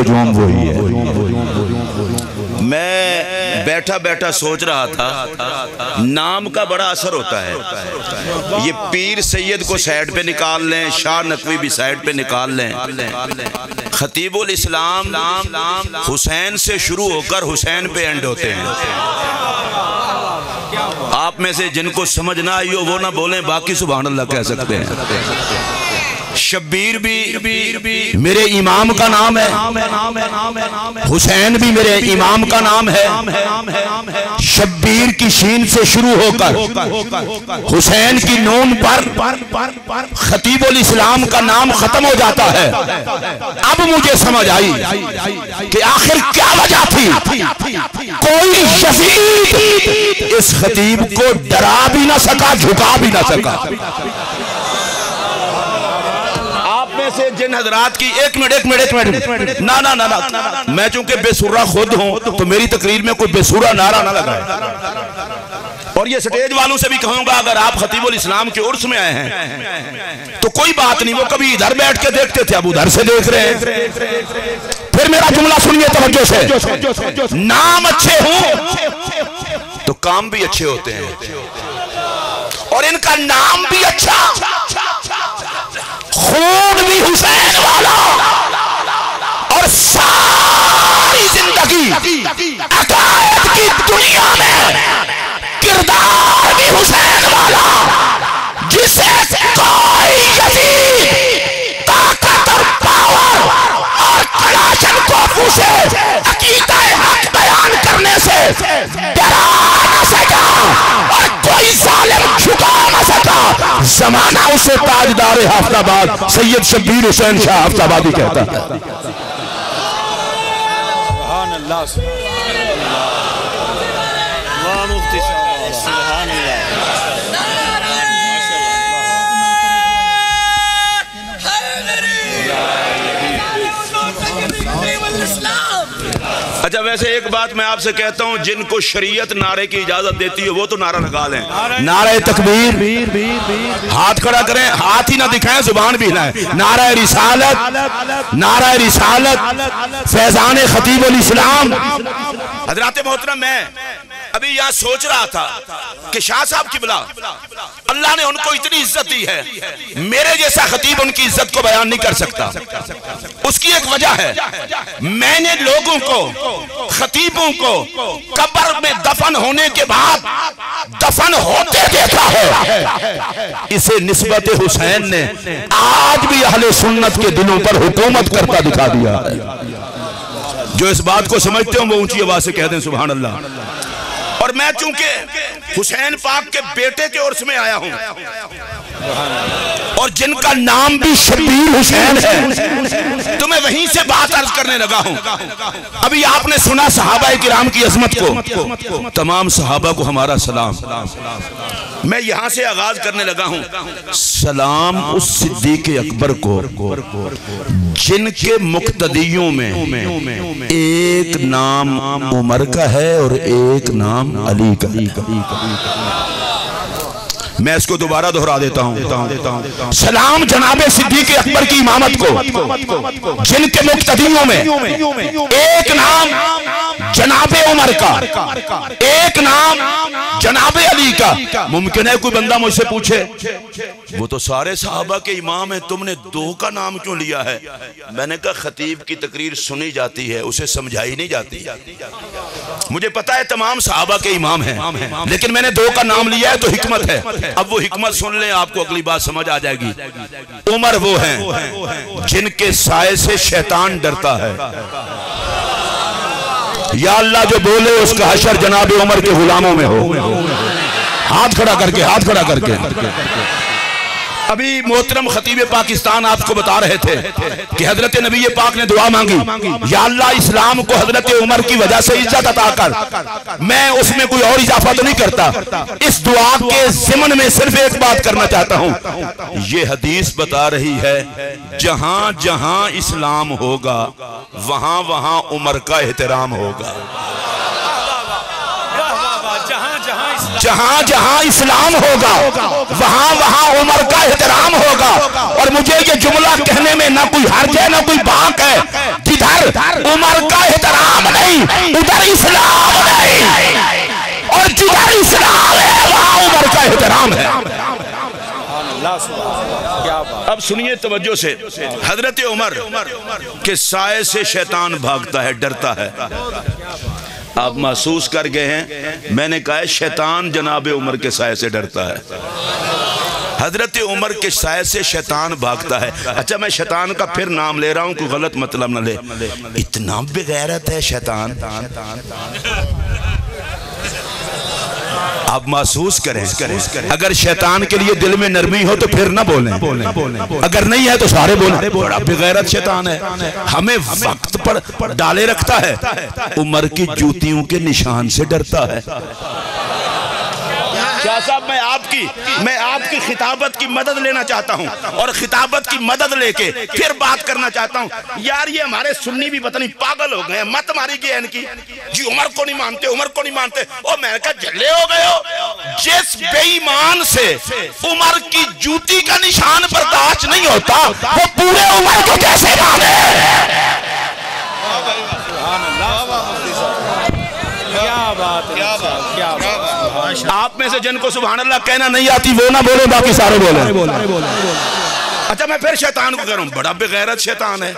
हजूम वही है। मैं बैठा बैठा सोच रहा था, नाम का बड़ा असर होता है। ये पीर सैयद को साइड पे निकाल लें, शाह नकवी भी साइड पे निकाल लें, खतीबुल इस्लाम हुसैन से शुरू होकर हुसैन पे एंड होते हैं। आप में से जिनको समझ ना आई हो वो ना बोलें, बाकी सुभान अल्लाह कह सकते हैं। शब्बीर भी मेरे इमाम का नाम है, हुसैन भी मेरे इमाम का नाम है। शब्बीर की शीन से शुरू होकर हुसैन की नून पर खतीबुल इस्लाम का नाम खत्म हो जाता है। अब मुझे समझ आई कि आखिर क्या वजह थी। कोई यजीद इस खतीब को डरा भी ना सका, झुका भी ना सका। से जिन हजरात की एक मिनट ना ना ना ना, मैं चूंकि बेसुरा खुद हूं तो मेरी तकरीर में कोई बेसुरा नारा ना लगाए। और ये स्टेज वालों से भी कहूंगा, अगर आप खतीबुल इस्लाम के उर्स में आए हैं तो कोई बात नहीं, वो कभी इधर बैठ के देखते थे, अब उधर से देख रहे हैं। फिर मेरा जुमला सुनिए तवज्जो से, नाम अच्छे हों तो काम भी अच्छे होते हैं, और इनका नाम भी अच्छा, खून भी हुसैन वाला, और सारी जिंदगी अकायद की दुनिया में किरदार भी हुसैन वाला, जिसे कोई यजीद ताकत और पावर और कलाशनकोफ से अकीदा हक बयान करने से डरा न सका, और कोई जालिम झुका न सका। जमाना उसे ताजदार हफ्ताबाद सैयद शब्बीर हुसैन शाह हफ्ताबादी कहता है। अच्छा, वैसे एक बात मैं आपसे कहता हूं, जिनको शरीयत नारे की इजाजत देती है वो तो नारा लगा लें। नारे तकबीर, हाथ खड़ा करें, हाथ ही ना दिखाएं, जुबान भी हिलाएं। नारा रिसालत, नारा रिसालत, फैजान खतीबुल इस्लाम। हजरात मोहतरम, मैं अभी यहाँ सोच रहा था कि शाह साहब किबला, अल्लाह ने उनको इतनी इज्जत दी है, मेरे जैसा खतीब उनकी इज्जत को बयान नहीं कर सकता। उसकी एक वजह है, मैंने लोगों को, खतीबों को कब्र में दफन होने के बाद दफन होते देखा है। इसे निस्बत हुसैन ने आज भी अहले सुन्नत के दिलों पर हुकूमत करता दिखा दिया है। जो इस बात को समझते हो वो ऊंची आवाज से कह दें सुभान अल्लाह। और मैं चूंकि हुसैन पाक के बेटे के उर्स में आया हूं, और जिनका नाम भी शब्बीर हुसैन है, तो मैं वहीं से बात अर्ज करने लगा हूं। अभी आपने सुना सहाबाए किराम की अजमत को, तमाम सहाबा को हमारा सलाम। मैं यहां से आगाज करने लगा हूं, सलाम उस सिद्दीक अकबर को जिनके मुक्तदियों में एक नाम उमर का है और एक नाम अली का। मैं इसको दोबारा दोहरा देता हूं, सलाम जनाबे सिद्दीक अकबर की इमामत को जिनके मुक्तदियों में एक नाम जनाबे उमर का, एक नाम जनाबे अली का। मुमकिन है कोई बंदा मुझसे पूछे, वो तो सारे सहाबा के इमाम है, तुमने दो का नाम क्यों लिया है? मैंने कहा खतीब की तकरीर सुनी जाती है, उसे समझाई नहीं जाती। मुझे पता है तमाम सहाबा के इमाम हैं, लेकिन मैंने दो का नाम लिया है तो हिकमत है। अब वो हिकमत सुन लें, आपको अगली बात समझ आ जाएगी। उमर वो हैं जिनके साए से शैतान डरता है। या अल्लाह जो बोले उसका हशर जनाब उमर के गुलामों में हो। हाथ खड़ा करके, हाथ खड़ा करके। अभी मोहतरम खतीब पाकिस्तान आपको बता रहे थे कि हजरत नबी पाक ने दुआ मांगी, या अल्लाह इस्लाम को हजरत उमर की वजह से इज्जत अता कर। मैं उसमें कोई और इजाफा तो नहीं करता, इस दुआ के ज़िमन में सिर्फ एक बात करना चाहता हूं। ये हदीस बता रही है जहां जहां इस्लाम होगा वहां वहां उमर का एहतराम होगा। जहां जहां इस्लाम होगा वहां वहां उमर का एहतराम होगा। और मुझे ये जुमला कहने में ना कोई हर्ज है ना कोई बाक है। जिधर उमर का एहतराम नहीं उधर इस्लाम नहीं, और जिधर इस्लाम है वहां उमर का एहतराम है। अब सुनिए तवज्जो से, हजरत उमर के साए से शैतान भागता है, डरता है। आप महसूस कर गए हैं, मैंने कहा है शैतान जनाब उमर के साए से डरता है। हजरत उमर के साए से शैतान भागता है। अच्छा, मैं शैतान का फिर नाम ले रहा हूं, कोई गलत मतलब न ले। इतना बेगैरत है शैतान, आप महसूस करें। अगर शैतान के लिए दिल में नरमी हो तो फिर ना बोलें, अगर नहीं है तो सारे बोलें। बड़ा बेगैरत शैतान है, हमें वक्त पर डाले रखता है। उमर की जूतियों के निशान से डरता है। शाह साहब, मैं आपकी खिताबत की मदद लेना चाहता हूं, और खिताबत की मदद लेके फिर बात करना चाहता हूं। यार ये हमारे सुन्नी भी पता नहीं पागल हो गए, मत मारी गई इनकी जी, उमर को नहीं मानते, उमर को नहीं मानते। और मैं कहा झल्ले हो गए हो, जिस बेईमान से उमर की जूती का निशान बर्दाश्त नहीं होता वो पूरे उमर को कैसे माने? क्या बात, क्या बात, क्या बात। आप में से जिनको सुभान अल्लाह कहना नहीं आती वो ना बोले, बाकी सारे बोले। अच्छा, मैं फिर शैतान को कह रहा हूं, बड़ा बेगैरत शैतान है,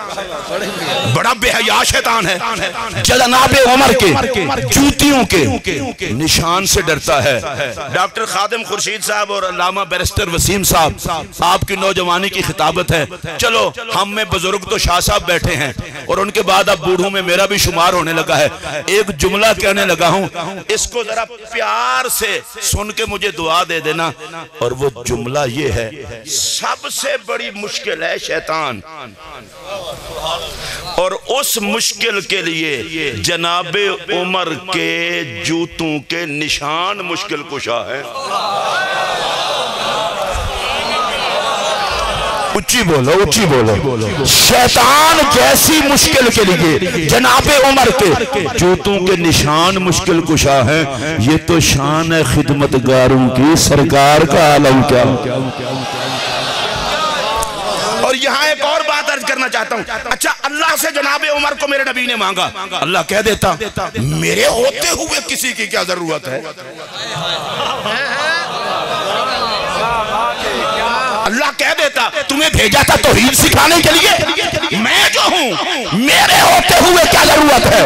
बड़ा बेहया शैतान है। जनाब उमर के जूतियों के निशान से डरता है। डॉक्टर खादिम खुर्शीद साहब और अल्लामा बैरिस्टर वसीम साहब, आपकी नौजवानी की खिताबत है। चलो, हम में बुजुर्ग तो शाह साहब बैठे हैं, और उनके बाद अब बूढ़ों में मेरा भी शुमार होने लगा है। एक जुमला कहने लगा हूं, इसको जरा प्यार से सुन के मुझे दुआ दे देना। और वो जुमला ये है, सबसे बड़ी मुश्किल है शैतान, और उस मुश्किल के लिए जनाबे उमर के जूतों के निशान मुश्किल कुशा है। ऊंची बोलो, ऊंची बोलो। शैतान जैसी मुश्किल के लिए जनाबे उमर के जूतों के निशान मुश्किल कुशा है। ये तो शान है खिदमतगारों की, सरकार का आलम क्या। और यहाँ एक और बात अर्ज करना चाहता हूँ। अच्छा, अल्लाह से जनाबे उमर को मेरे नबी ने मांगा, अल्लाह कह देता मेरे होते हुए किसी की क्या जरूरत है। अल्लाह कह देता तुम्हें भेजा था तौहीद सिखाने के लिए, मैं जो हूं मेरे होते हुए क्या जरूरत है।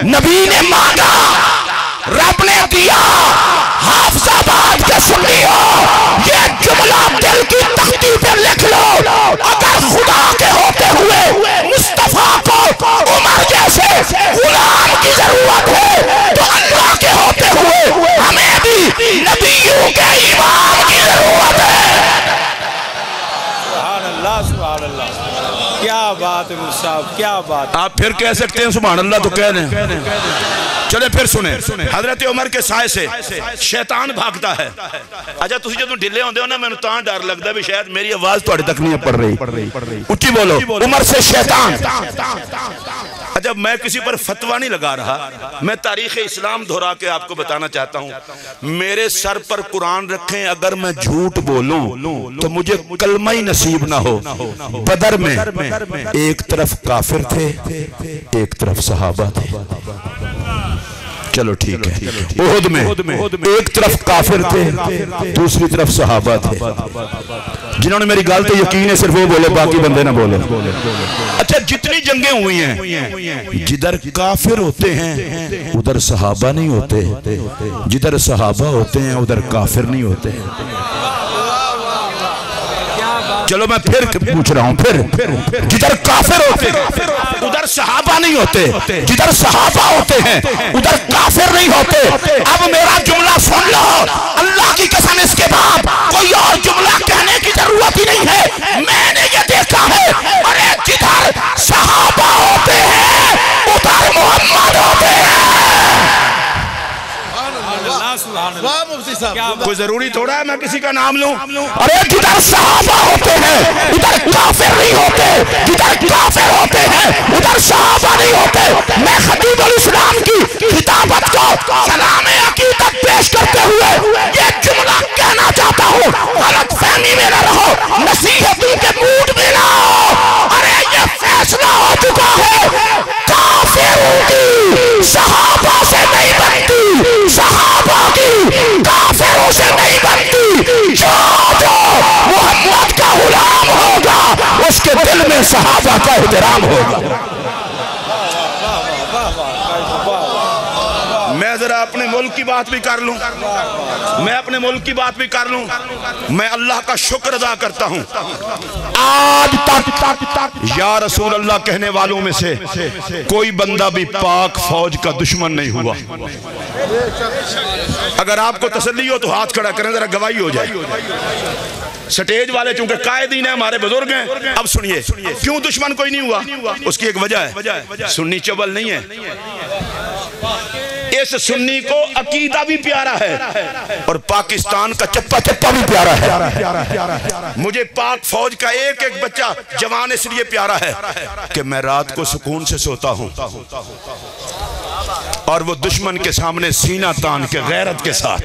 नबी ने मांगा, रब ने दिया। हाफिजाबाद के सुन्नियों, ये जुमला दिल की तख्ती पे लिख लो। अगर खुदा के होते हुए मुस्तफा को उमर जैसे गुलाम की जरूरत है, तो अल्लाह के होते हुए हमें भी नबियों के इमाम की जरूरत है। सुभान अल्लाह, क्या बात है साहब, क्या बात। आप फिर कह सकते हैं सुभान अल्लाह, तो कह दें। चले फिर सुने, हजरत उमर के साए से शैतान भागता है। अच्छा, तुम जो ढिले होंगे हो ना, मैं तां डर लगता भी शायद मेरी आवाज थोड़े तक नहीं पड़ रही। उच्ची बोलो, उमर से शैतान। अच्छा, मैं किसी पर फतवा नहीं लगा रहा, मैं तारीख इस्लाम दोहरा के आपको बताना चाहता हूँ। मेरे सर पर कुरान रखें, अगर मैं झूठ बोलूं तो मुझे कलमा ही नसीब ना हो। बदर में एक तरफ काफिर थे, एक तरफ सहाबा थे। चलो ठीक है, उहुद में एक तरफ काफिर थे, दूसरी तरफ सहाबा थे। जिन्होंने मेरी गल तो यकीन है सिर्फ वो बोले, बाकी बंदे ना बोले। अच्छा, जितनी जंगें हुई हैं, जिधर काफिर होते हैं उधर सहाबा नहीं होते, जिधर सहाबा होते हैं उधर काफिर नहीं होते। चलो मैं फिर पूछ रहा हूं, फिर जिधर काफिर होते उधर सहाबा नहीं होते, जिधर सहाबा होते हैं उधर काफिर नहीं होते। अब मेरा जुमला सुन लो, अल्लाह की कसम, इसके बाद कोई और जुमला कहने की जरूरत ही नहीं है। मैंने ये देखा है, अरे जिधर सहाबा होते हैं उधर मोहम्मद होते हैं। कोई जरूरी थोड़ा है मैं किसी का नाम लूं। अरे जिधर सहाबा होते हैं उधर काफिर नहीं होते, जिधर काफिर होते हैं उधर सहाबा नहीं होते। मैं खतीबुल इस्लाम की खिताबत को सलाम अकीदत पेश करते हुए ये जुमला कहना चाहता हूँ, गलत फहमी में न रहो, नसीहतों के मूड में ना हो। अरे ये फैसला हो चुका है, सहाबा का एहतराम होगा। मैं जरा अपने मुल्क की बात भी कर लूं, मैं अपने मुल्क की बात भी कर लूं। मैं अल्लाह का शुक्र अदा करता हूं, आज तक या रसूल अल्लाह कहने वालों में से कोई बंदा भी पाक फौज का दुश्मन नहीं हुआ। अगर आपको तसल्ली हो तो हाथ खड़ा करें, जरा गवाही हो जाए। स्टेज वाले चूंकि कायदीन है, हमारे बुजुर्ग हैं, अब सुनिए क्यों दुश्मन कोई नहीं हुआ। उसकी एक वजह है, सुन्नी चबल नहीं है। इस सुन्नी को अकीदा भी प्यारा है और पाकिस्तान का चप्पा चप्पा भी प्यारा है। मुझे पाक फौज का एक एक बच्चा जवान इसलिए प्यारा है कि मैं रात को सुकून से सोता हूं और वो दुश्मन के सामने सीना तान के गैरत के साथ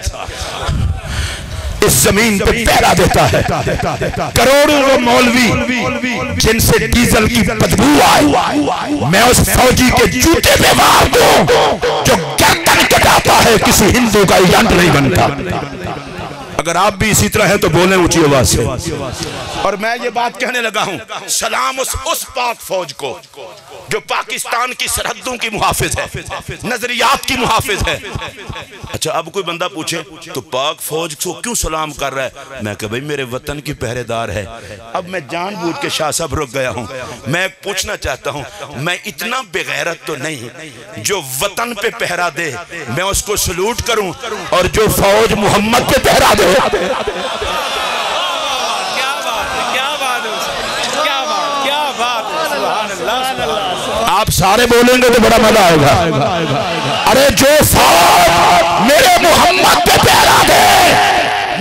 इस जमीन पे पहरा देता है। करोड़ों वो मौलवी जिनसे डीजल की बदबू आई, मैं उस फौजी के जूते पे मार दूं जो गर्दन कटाता है, किसी हिंदू का यंट नहीं बनता। अगर आप भी इसी तरह हैं तो बोलें ऊंची आवाज से। और मैं ये बात कहने लगा हूं, सलाम उस पाक फौज को जो पाकिस्तान की सरहदों की मुहाफिज है, नजरियात की मुहाफिज है। अच्छा, अब कोई बंदा पूछे तो पाक फौज को क्यों सलाम कर रहा है? मैं कह भाई मेरे वतन की पहरेदार है। अब मैं जानबूझ के शाह साहब रुक गया हूं। मैं पूछना चाहता हूं, मैं इतना बेगैरत तो नहीं जो वतन पे पहरा दे मैं उसको सलूट करूं, और जो फौज मोहम्मद पे पहरा दे। आप सारे बोलेंगे तो बड़ा मजा आएगा। अरे जो फौज मेरे मोहम्मद पे पहरा दे,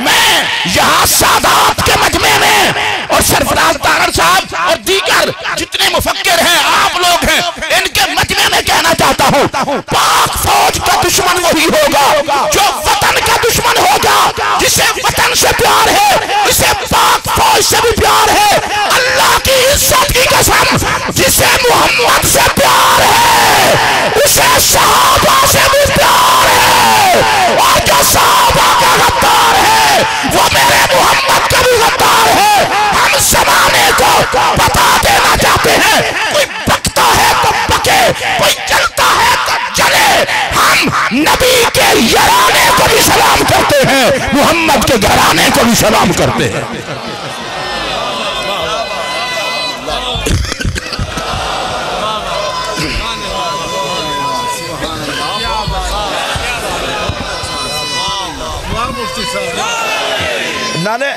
मैं यहाँ सादात के मजमे में और सरफराज तागर साहब और दीगर जितने मुफक्किर हैं, आप लोग हैं, इनके मजमे में कहना चाहता हूँ, पाक फौज का दुश्मन वही होगा जो वतन का दुश्मन होगा। जिसे वतन से प्यार है, जिसे पाक फौज से भी प्यार है, अल्लाह की इज्जत की कसम, जिसे मोहम्मद से प्यार है उसे सहाबा से भी प्यार है, और जो सहाबा का गद्दार है वो मेरे मोहम्मद का भी गद्दार है। हम जमाने को बता देना चाहते हैं, कोई बकता है तो बके, कोई जलता है तो जले। हम नबी के याराने को भी सलाम करते हैं, मोहम्मद के घराने को भी सलाम करते हैं। नाले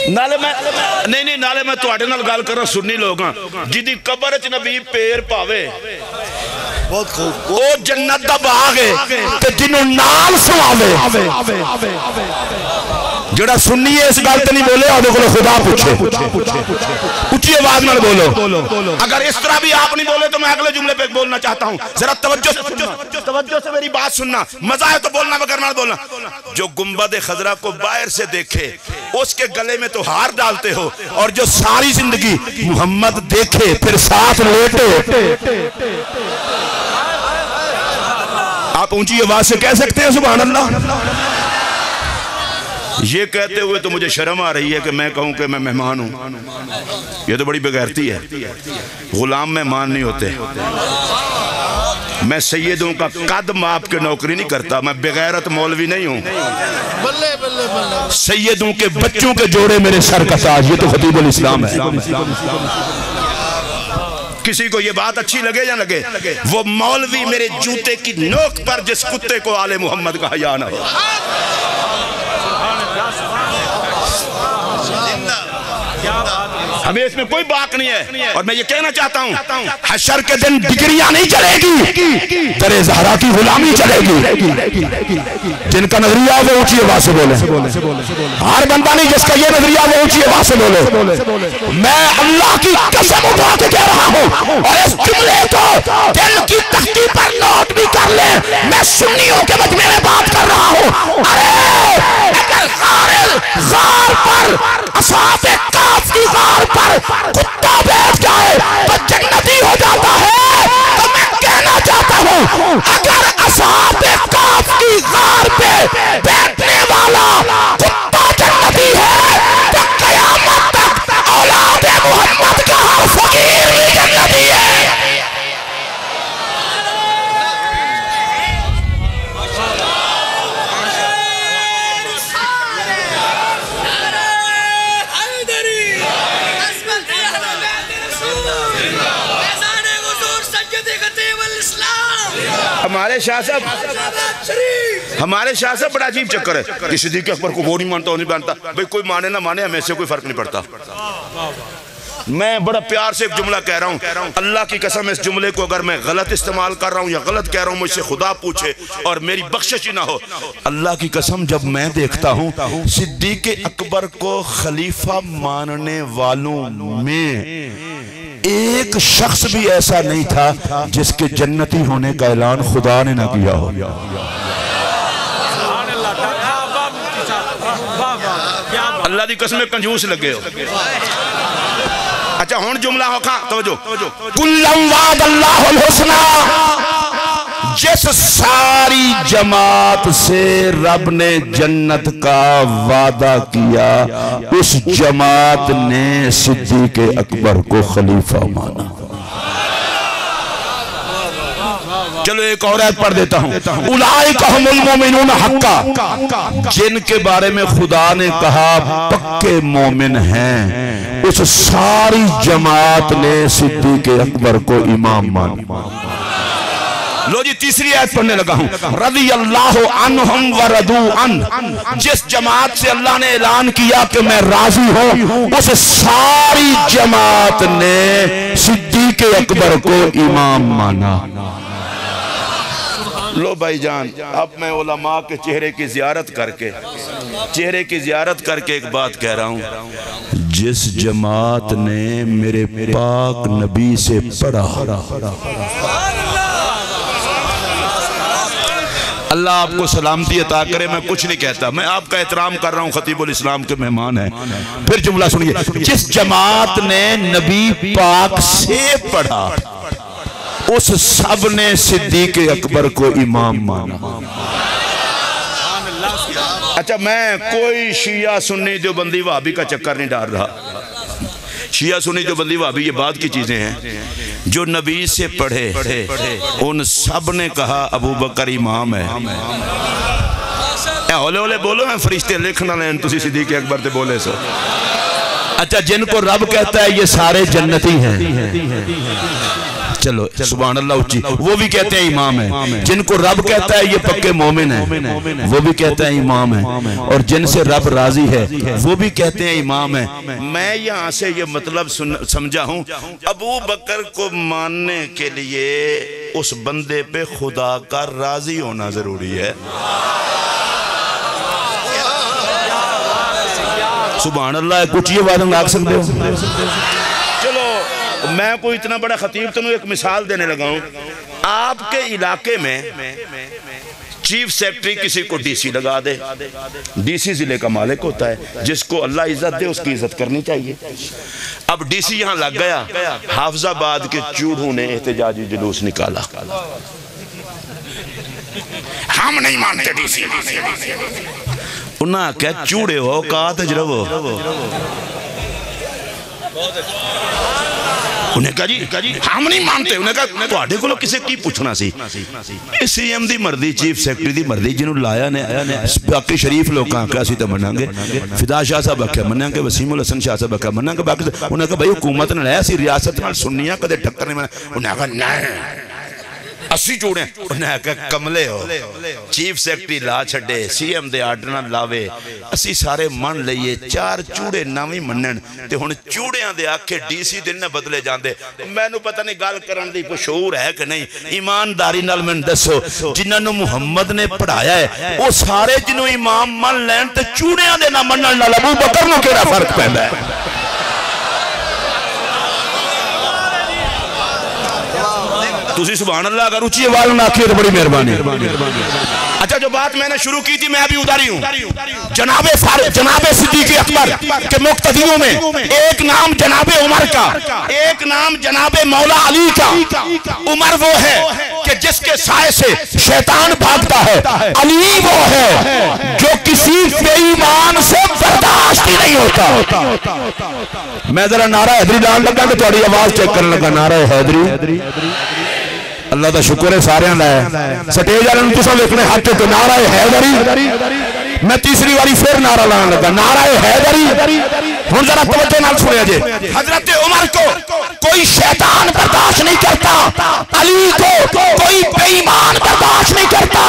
नाले मैं नहीं नाले मैं तुहाडे नाल गल कर रहा। सुन्नी लोग जिदी कबर च नबी पैर पावे बहुत खूब वो जन्नत दा बाग है ते जिन्हों नाल सुआवे। जेड़ा सुन्नी है इस गल ते नहीं बोले, ओदे कोलों खुदा पूछे, ऊंची आवाज नाल बोलो। अगर इस तरह भी आप नहीं बोले तो मैं अगले जुमले पे बोलना चाहता हूं, जरा तवज्जो से मेरी बात सुनना। मजा है तो बोलना, मगर मत बोलना। जो गुंबद खजरा को बाहर से देखे उसके गले में तो हार डालते हो, और जो सारी जिंदगी मोहम्मद देखे फिर साथ लेटे। आप ऊंची आवाज से कह सकते हैं सुभान अल्लाह। ये कहते हुए तो मुझे शर्म आ रही है कि मैं कहूं कि मैं मेहमान हूं। ये तो बड़ी बेगैरती है। गुलाम मेहमान नहीं होते। मैं सैयदों का कद माप के नौकरी नहीं करता। मैं बेगैरत मौलवी नहीं हूं। सैयदों के बच्चों के जोड़े मेरे सर का ताज। ये तो खतीबुल इस्लाम है। किसी को ये बात अच्छी लगे या लगे, वो मौलवी मेरे जूते की नोक पर जिस कुत्ते को आले मोहम्मद का हया ना हो। हमें इसमें कोई बात नहीं है। और मैं ये कहना चाहता हूँ, हशर के दिन डिग्रियां नहीं चलेगी, दरे ज़हरा की गुलामी चलेगी। जिनका नजरिया वो ऊंची आवाज से बोले। हर बंदा नहीं जिसका ये नजरिया वो ऊंची आवाज से बोले। मैं अल्लाह की कसम उठा के कह रहा हूँ, और इस जुमले को दिल की तख्ती पर नोट भी कर ले। मैं सुन्नियों के मजमे में बात कर रहा हूँ। अरे अगर ग़ार पर असहाबे काफ की ग़ार पर कुत्ता बैठ जाए तो जन्नती हो जाता है। तो मैं कहना चाहता हूँ, अगर असहाबे काफ की ग़ार पे बैठने वाला कुत्ता जन्नती है तो क़यामत तक औलाद मोहम्मद का हमारे शाह साहब बड़ा अजीब चक्कर है कि सिद्दीक़ अकबर को वो नहीं मानता, वो नहीं मानता। भाई कोई माने ना माने, हमें से कोई फर्क नहीं पड़ता। मैं बड़ा प्यार से एक जुमला कह रहा हूँ, अल्लाह की कसम इस जुमले को अगर मैं गलत इस्तेमाल कर रहा हूँ या गलत कह रहा हूँ, मुझसे खुदा पूछे और मेरी बख्शिश ही ना हो। अल्लाह की कसम, जब मैं देखता हूँ सिद्दीक़ अकबर को खलीफा मानने वालों में एक शख्स भी ऐसा नहीं था जिसके जन्नती होने का ऐलान खुदा ने ना किया हो। अल्लाह की कसम कंजूस लगे हो। अच्छा हुन जुमला हो खा तवज्जो, कुल्लम वादल्लाहुल हुस्ना, जिस सारी जमात से रब ने जन्नत का वादा किया उस जमात ने सिद्दीक़ अकबर को खलीफा माना। चलो एक और आयत पढ़ देता हूँ, उलाइका हुमुल मोमिनून हक्का, जिनके बारे में खुदा ने कहा पक्के मोमिन हैं, उस सारी जमात ने सिद्दीक़ अकबर को इमाम माना। लो जी तीसरी आयत पढ़ने लगा हूं, रज़ियल्लाहु अन्हुम व रदू अन, जिस जमात से अल्लाह ने ऐलान किया कि मैं राजी हूं, उस सारी जमात ने सिद्दीक़ अकबर को इमाम माना। लो भाईजान, अब मैं उलमा के चेहरे की ज़ियारत करके एक बात कह रहा हूँ, जिस जमात ने मेरे पाक नबी से पढ़ा, अल्लाह आपको सलामती अता करे। मैं कुछ नहीं कहता, मैं आपका एहतराम कर रहा हूँ, खतीबुल इस्लाम के मेहमान हैं। फिर जुमला सुनिए, जिस जमात ने नबी पाक से पढ़ा उस सब ने सिद्दीक़ अकबर को इमाम माना। अच्छा मैं कोई शिया सुन्नी देवबंदी वहाबी का चक्कर नहीं डाल रहा। शिया सुन्नी देवबंदी वहाबी ये बात की चीजें हैं। जो नबी से पढ़े उन सब ने कहा अबू बकर इमाम है। होले होले बोलो, मैं फरिश्ते लिखना लें तुसी सिद्दीक़ अकबर से बोले सो। अच्छा जिनको रब कहता है ये सारे जन्नती हैं, चलो सुभान अल्लाह उच्ची, वो भी कहते हैं इमाम है। जिनको रब कहता है ये पक्के मोमिन है, वो भी कहते हैं इमाम है। और जिनसे रब राजी है वो भी कहते हैं इमाम है। मैं यहाँ से ये मतलब समझा हूँ, अबू बकर को मानने के लिए उस बंदे पे खुदा का राजी होना जरूरी है। सुभान अल्लाह, कुछ ये बात लाग सकते हो। चलो मैं कोई इतना बड़ा खतीब तो एक मिसाल देने लगा हूं। आपके इलाके में चीफ सेक्रेटरी किसी को डीसी लगा दे, डीसी जिले का मालिक होता है, जिसको अल्लाह इज्जत दे उसकी इज्जत करनी चाहिए। अब डीसी यहां लग गया, हाफिजाबाद के चूड़ों ने एहतजाजी जुलूस निकाला, हम नहीं मानते डीसी। उन्हें क्या चूड़े हो का तजरबो, उन्हें कहा जी हम नहीं मानते। उन्हें कहा तुहाडे कोलों किसे की पूछना सी, सीएम दी मर्जी, चीफ सेक्रेटरी दी मर्जी, जिन्होंने लाया ने बाकी शरीफ लोग आख्या असीं तां मनांगे, फिदा शाह साहब आख्या मनांगे, वसीमुल हसन शाह साहब आख्या मनांगे, बाकी उन्हें कहा भाई हुकूमत ने लाया सी, रियासत नाल सुन्नियां कदे टक्कर नहीं मना। उन्हें कहा नहीं असी चूड़े, उन्हें कहा कमले हो, चीफ सेक्रेटरी ला छड़े, सीएम दे आर्डर ना लावे, असी सारे मन लईए, चार चूड़े नवी मनन ते हुण चूड़ियां दे आखे डीसी दिन ने बदले जांदे। मैनू पता नहीं गल करन दी कोई शऊर है कि नहीं। ईमानदारी नाल मैनू दसो, जिन्हां नू मुहम्मद ने पढ़ाया है वो सारे जिन्हों इमाम मन लैन ते चूड़ियां दे ना मनन नाल अबू बकर नू किहड़ा फर्क पैंदा है? तुसी सुभान अल्लाह अगर ऊंची आवाज में आखिए तो बड़ी मेहरबानी। अच्छा जो बात मैंने शुरू की थी मैं अभी उधारी हूँ। जनाबे सिद्दीक़ अकबर के मुक्तदियों में एक नाम जनाबे उमर का, एक नाम जनाबे मौला अली का। उमर वो है कि जिसके साए से शैतान भागता है, अली वो है जो किसी बेईमान से बर्दाश्त ही नहीं होता। मैं जरा नारा हैदरी डाल लगा तो थोड़ी आवाज चेक करने लगा, नारा हैदरी। अल्लाह का शुक्र है सारे स्टेज वाले तुसा देखने हाथ तो नारा हैदरी। मैं तीसरी बारी फिर नारा लाने लगा, नारा हैदरी। हुन जरा तवज्जो नाल सुनिए जी। हजरत उमर को कोई शैतान बर्दाश्त नहीं करता, अली को कोई बेईमान बर्दाश्त नहीं करता।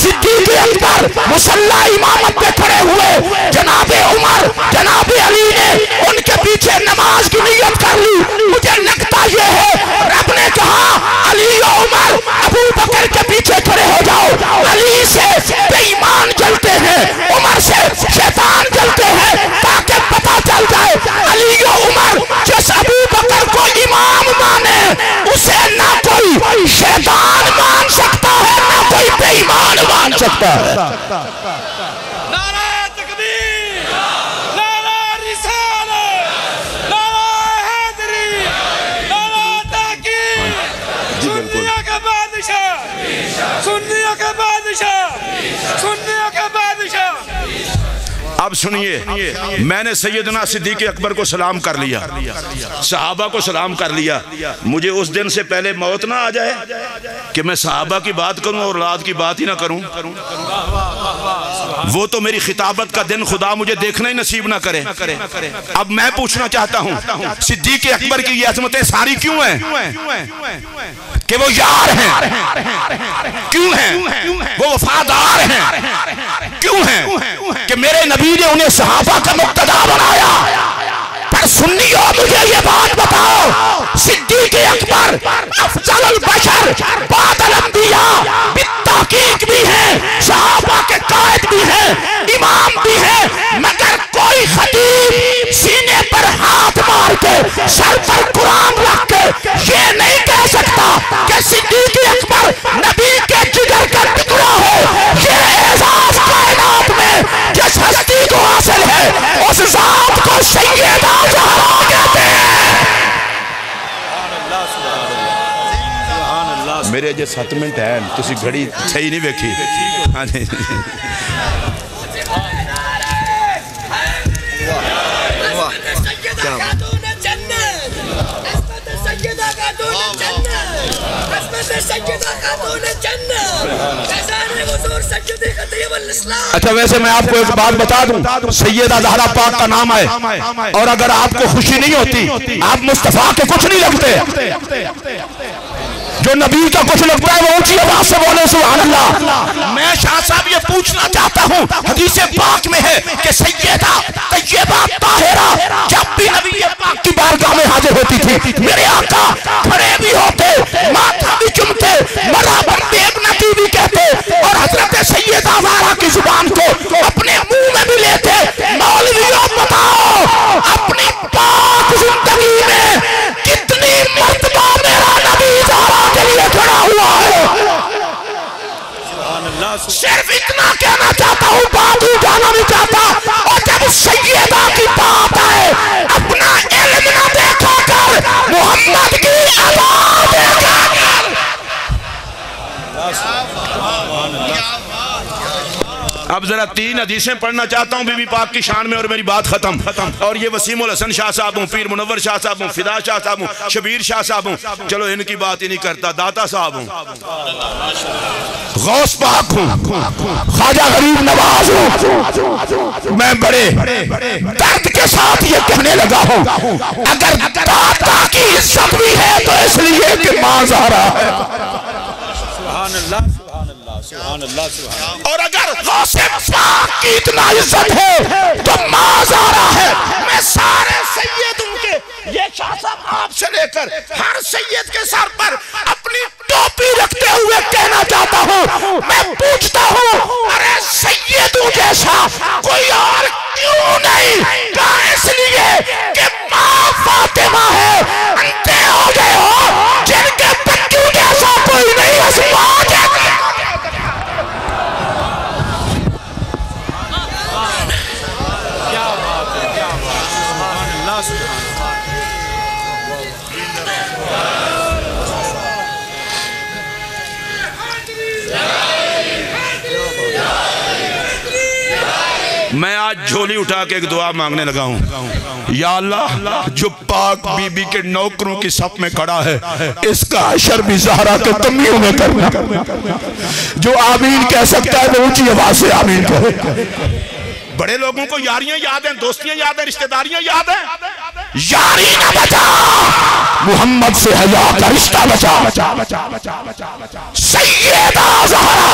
सिद्दीक अकबर मुसल्ला इमामत पे खड़े हुए, जनाबे उमर जनाबे अली ने उनके पीछे नमाज की नियत कर ली। मुझे लगता ये है रब ने कहा अली और उमर अबू बकर के पीछे खड़े हो जाओ। अली से बेईमान जलते हैं, उमर से शैतान जलते हैं, ताकि पता चल जाए अली और उमर जिस अबू बकर को इमाम माने उसे ना कोई शैतान मान सकता है, ना कोई बेईमान मान सकता है। नारा तकबीर, नारा रिसालत, नारा हैदरी, नारा ताकीद। सुन्नियों के बादशाह, सुन्नियों के बादशाह, सुन्नियों के बादशाह। अब सुनिए, मैंने सैयदना सिद्दीक अकबर को सलाम कर लिया, सहाबा को सलाम कर लिया। मुझे उस दिन से पहले मौत ना आ जाए कि मैं सहाबा की बात करूं और औलाद की बात ही ना करूं। वो तो मेरी खिताबत का दिन खुदा मुझे देखना ही नसीब ना करे। अब मैं पूछना चाहता हूं, सिद्दीक अकबर की ये अजमतें सारी क्यों हैं? कि वो यार हैं। क्यों हैं? वो वफादार हैं। क्यों हैं? कि मेरे नबी ने उन्हें सहाबा का मुक्तदा बनाया। पर सुन्नियों, मुझे ये बात बताओ, सिद्दीक अकबर अफजलुल बशर बादल अंबिया बित्ताकीक भी है, सहाबा के कायद भी है, इमाम भी है, मगर कोई खतीब सीने पर हाथ मार के सर पर कुरान रख के ये नहीं कह सकता कि सिद्दीक अकबर नबी के जिगर का टुकड़ा है। ये एजाज कायनात में जिस हस्ती को हासिल है उस जात को सैयदा ज़हरा कहते हैं। मेरे जो 7 मिनट है, तुसी घड़ी सही नहीं वेखी। हाँ जी, अच्छा वैसे मैं आपको एक बात बता दूं, सैयदा ज़हरा पाक का नाम है, और अगर आपको खुशी नहीं होती, आप मुस्तफा के कुछ नहीं लगते। जो नबी का कुछ लगता है वो ऊंची आवाज से बोले सुभान अल्लाह। मैं शाह साहब ये पूछना चाहता हूँ, हदीस पाक में है कि सैयदा तैयबा ताहिरा जब भी नबी पाक की बारगाह में हाजिर होती थी, मेरे आका खड़े भी होते, माथा भी चुमते, मरहबन बेगनती भी कहते, और हजरत सैयदा ज़हरा की जुबान को अपने मुंह में भी लेते। मौलवियों बताओ, अपनी पाक जिंदगी में कितनी मर्तबा मेरा नबी ज़हरा के लिए खड़ा हुआ है। सिर्फ इतना कहना चाहता हूँ, बात ही जाना नहीं चाहता। और जब सैयदा की बात है, अपना इल्म ना देखा कर, मोहम्मद की अदा देखा कर। अब जरा 3 हदीसें पढ़ना चाहता हूँ बीबी पाक की शान में और मेरी बात खत्म। और ये वसीमुल हसन शाह साहब हूँ, पीर मुनव्वर शाह साहब हूँ, फिदा शाह साहब हूँ, शबीर शाह साहब हूँ, चलो इनकी बात ही नहीं करता, दाता साहब हूँ, गौस पाक हूँ, ख्वाजा गरीब नवाज हूँ। मैं बड़े दर्द के साथ ये कहने लगा हूँ, अगर दाता की इज्जत भी है तो इसलिए कि मां ज़हरा है। और अगर गौसे पाक की इतना इज्जत है तो मां ज़हरा है। मैं सारे सैयदों के, ये शाह साहब आपसे लेकर हर सैयद के सर पर अपनी टोपी रखते हुए कहना चाहता हूँ, मैं पूछता हूँ, अरे सैयदों जैसा कोई और क्यों नहीं? कहा इसलिए कि मां फातिमा है, अंते हो गए हो, जिनके बच्चों जैसा कोई नहीं है। मैं आज झोली उठा के एक दुआ मांगने लगा हूँ, या अल्लाह जो पाक बीबी के नौकरों की सफ में खड़ा है, इसका अशर भी ज़हरा के कमियों में करना। जो आमीन कह सकता है वो ऊंची आवाज से आमीन कहे। बड़े लोगों को यारियां याद हैं, दोस्तियां याद हैं, रिश्तेदारियां याद हैं। यारी ना बचा, मोहम्मद से हया का रिश्ता बचा। सैयदा ज़हरा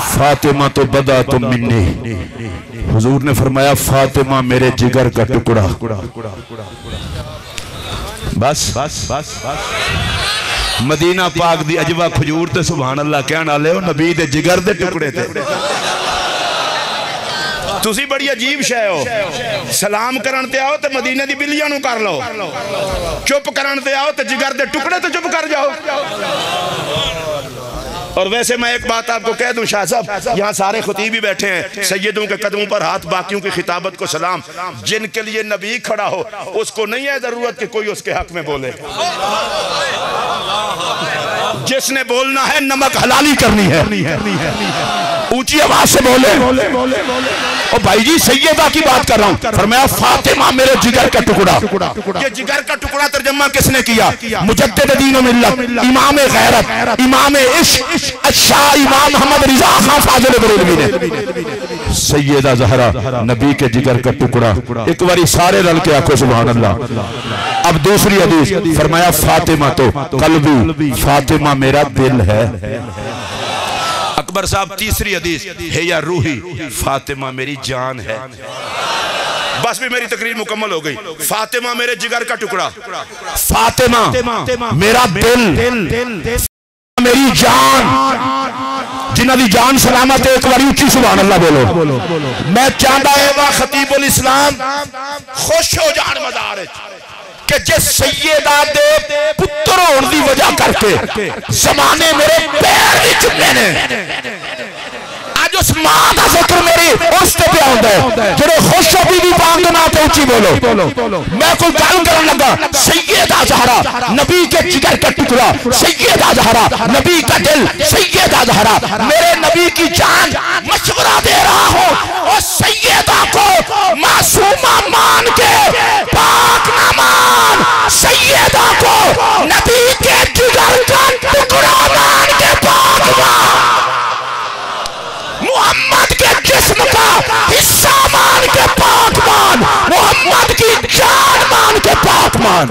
फातिमा तो बदा तो मिन्नी, हुजूर ने फरमाया फातिमा मेरे जिगर का टुकड़ा। बस बस बस बस मदीना पाक दी अजवा खजूर ते सुभान अल्लाह कहण वाले हो, नबी दे जिगर दे टुकड़े थे। तुसी बड़ी अजीब शय हो, सलाम करन ते आओ ते मदीने दी बिल्लियां नू कर लो, चुप करन ते आओ ते जिगर दे टुकड़े तो चुप कर जाओ। और वैसे मैं एक बात आपको कह दूं शाह साहब, यहाँ सारे खतीब भी बैठे हैं, सैयदों के कदमों पर हाथ, बाकियों की खिताबत को सलाम। जिनके लिए नबी खड़ा हो उसको नहीं है जरूरत कि कोई उसके हक में बोले। जिसने बोलना है नमक हलाली करनी है, ऊंची आवाज से बोले। और भाई जी सैयदा की बात कर रहा हूं, फरमाया फातिमा मेरे जिगर का टुकड़ा। ये जिगर का टुकड़ा तर्जुमा किसने किया? मुजद्दिद दीन व मिल्लत, इमाम गैरत, इमाम इश्क, अच्छा इमाम मोहम्मद रिजा खान फाजिल बरेलवी ने। सैयदा ज़हरा नबी के जिगर का टुकड़ा। एक बारी सारे रल के आंखों सुभान अल्लाह। अब दूसरी हदीस फरमाया फातिमा तो कल्बी, फातिमा मेरा दिल है। अकबर साहब तीसरी हदीस है या रूही, फातिमा मेरी जान है। बस भी मेरी तकरीर मुकम्मल हो गई। फातिमा मेरे जिगर का टुकड़ा, फातिमा मेरा दिल, मेरी जान, जिन्हां दी जान सलामत है। एक बार ऊंची सुभान अल्लाह बोलो। मैं चाहता है वह खतीबुल इस्लाम खुश हो जान मज़ार कि जिस सैयदा दे पुत्र होने की वजह करके जमाने मेरे पैर भी चुमे ने। आज उस मां का जिक्र मेरी उस पे आउंदा है जेड़े खुश हो बीबी पाक दे नाम ते ऊंची बोलो। मैं कोई गल करन लगा, सैयदा ज़हरा नबी के जिगर का टुकड़ा, सैयदा ज़हरा नबी का दिल, सैयदा ज़हरा मेरे नबी की जान, मशवरा दे रहा हूं और सैयदा को मासूमा मान के पाक ना मान, सैयदा को नबी के जिगर का टुकड़ा मान के पाक मान, मोहम्मद के जिस्म का हिस्सा मान के पाक मान, मोहम्मद की जान मान के पाक मान।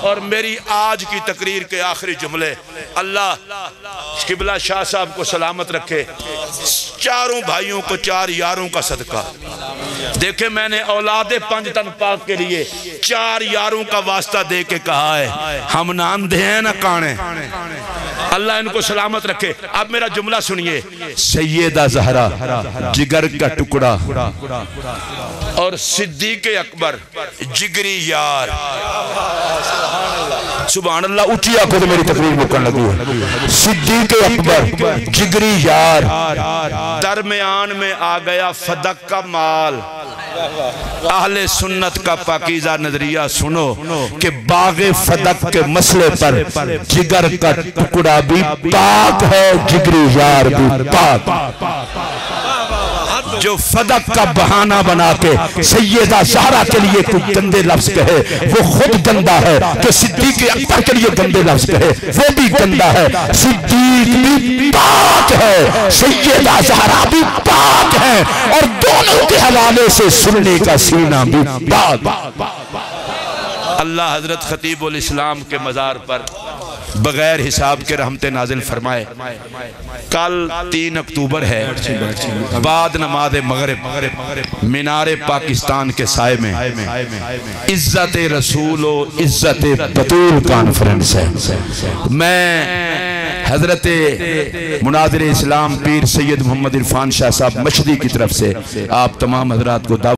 और मेरी आज की तकरीर के आखिरी जुमले, अल्लाह किबला शाह साहब को सलामत रखे, चारों भाइयों को चार यारों का सदका देखे। मैंने औलादे पंजतन पाक के लिए चार यारों का वास्ता दे के कहा है, हम ना अंधे हैं ना काने। अल्लाह इनको सलामत रखे। अब मेरा जुमला सुनिए, सैयदा ज़हरा जिगर का टुकड़ा और सिद्दीक़ अकबर जिगरी यार। सुभान अल्लाह, ऊंची आंखों से मेरी तकरीर मुकन लगी है। सिद्दीक़ अकबर जिगरी यार, दरमियान में आ गया फदक का माल। अहले सुन्नत का पाकीज़ा नजरिया सुनो कि बागे फदक के मसले पर जिगर का टुकड़ा भी पाक है, जिगरी यार भी पाक। जो फदक का बहाना बना के सैयदा ज़हरा के लिए कोई गंदे लफ्ज कहे वो खुद गंदा है, तो सिद्दीक़ अकबर के लिए गंदे लफ्ज कहे वो भी गंदा है। सिद्दीक़ भी पाक है, सैयदा ज़हरा भी पाक है, और दोनों के हवाले से सुनने का सीना भी पाक। अल्लाह हजरत खतीबुल इस्लाम के मज़ार पर बगैर हिसाब के रहमते नाजिल फरमाए। कल 3 अक्टूबर है, बाद नमाज मगरिब मीनारे पाकिस्तान के साए में इज्जत रसूल और इज्जत बतूल कॉन्फ्रेंस है। मैं हजरत मुनादिर इस्लाम पीर सैयद मोहम्मद इरफान शाह साहब मशदी की तरफ से आप तमाम हजरात को